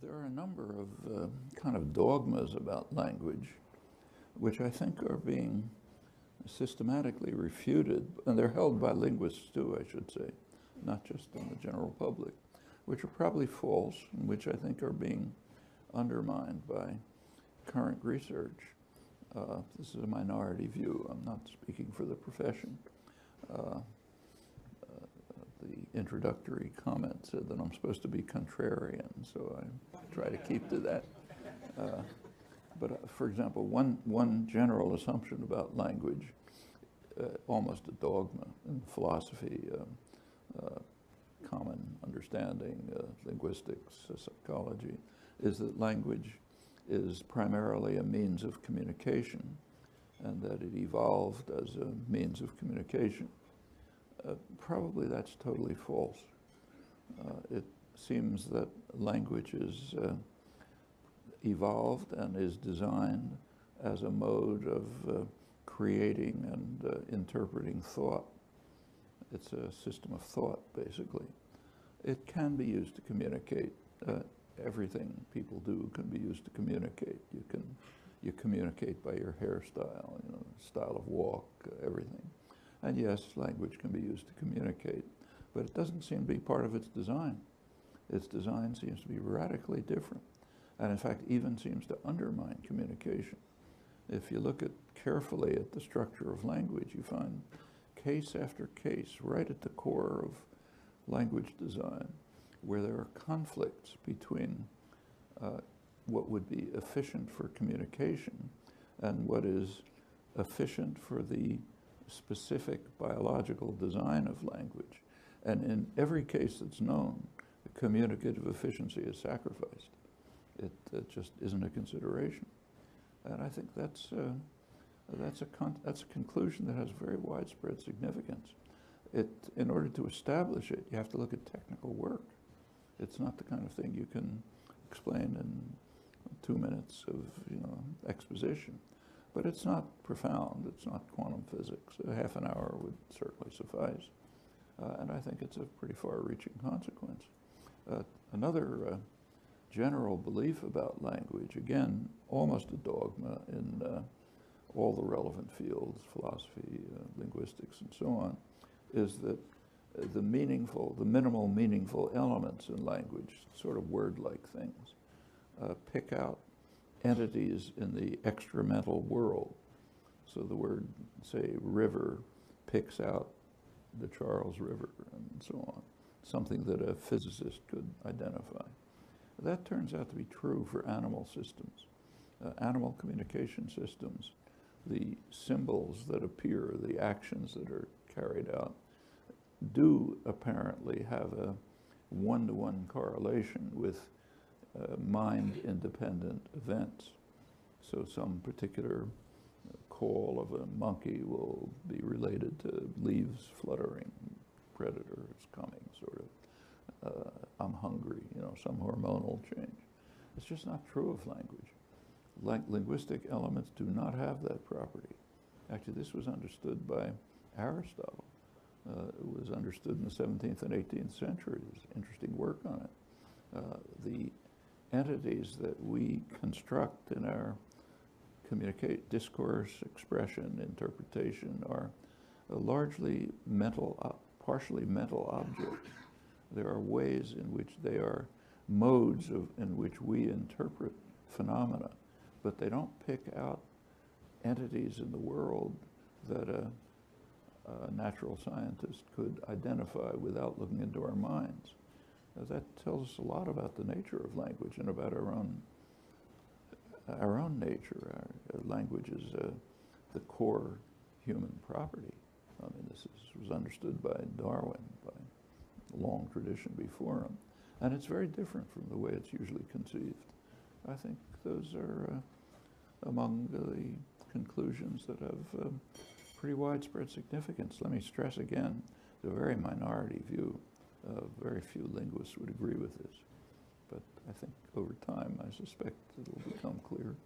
There are a number of kind of dogmas about language, which I think are being systematically refuted, and they're held by linguists too, I should say, not just in the general public, which are probably false, and which I think are being undermined by current research. This is a minority view. I'm not speaking for the profession. The introductory comment said that I'm supposed to be contrarian, so I try to keep to that. But for example, one general assumption about language, almost a dogma in philosophy, common understanding, linguistics, psychology, is that language is primarily a means of communication, and that it evolved as a means of communication. Probably that's totally false. It seems that language is evolved and is designed as a mode of creating and interpreting thought. It's a system of thought, basically. It can be used to communicate. Everything people do can be used to communicate. You communicate by your hairstyle, style of walk, everything. And yes, language can be used to communicate, but it doesn't seem to be part of its design. Its design seems to be radically different, and in fact even seems to undermine communication. If you look carefully at the structure of language, you find case after case right at the core of language design where there are conflicts between what would be efficient for communication and what is efficient for the specific biological design of language. And in every case that's known, the communicative efficiency is sacrificed. It just isn't a consideration. And I think that's a conclusion that has very widespread significance. In order to establish it, you have to look at technical work. It's not the kind of thing you can explain in 2 minutes of exposition. But it's not profound. It's not quantum physics. A half an hour would certainly suffice. And I think it's a pretty far-reaching consequence. Another general belief about language, again, almost a dogma in all the relevant fields, philosophy, linguistics, and so on, is that the minimal meaningful elements in language, sort of word-like things, pick out entities in the extramental world. So the word, say, river, picks out the Charles River and so on, something that a physicist could identify. That turns out to be true for animal systems. Animal communication systems, the symbols that appear, the actions that are carried out, do apparently have a one-to-one correlation with mind-independent events. So some particular call of a monkey will be related to leaves fluttering, predator is coming, sort of, I'm hungry, some hormonal change. It's just not true of language. Linguistic elements do not have that property. Actually, this was understood by Aristotle. It was understood in the 17th and 18th centuries. There's interesting work on it. The entities that we construct in our discourse, expression, interpretation are largely partially mental objects. There are ways in which they are modes in which we interpret phenomena, but they don't pick out entities in the world that a natural scientist could identify without looking into our minds. That tells us a lot about the nature of language and about our own nature. Language is the core human property. I mean, this was understood by Darwin, by a long tradition before him. And it's very different from the way it's usually conceived. I think those are among the conclusions that have pretty widespread significance. Let me stress again, it's a very minority view. Very few linguists would agree with this. But I think over time, I suspect it will become clear.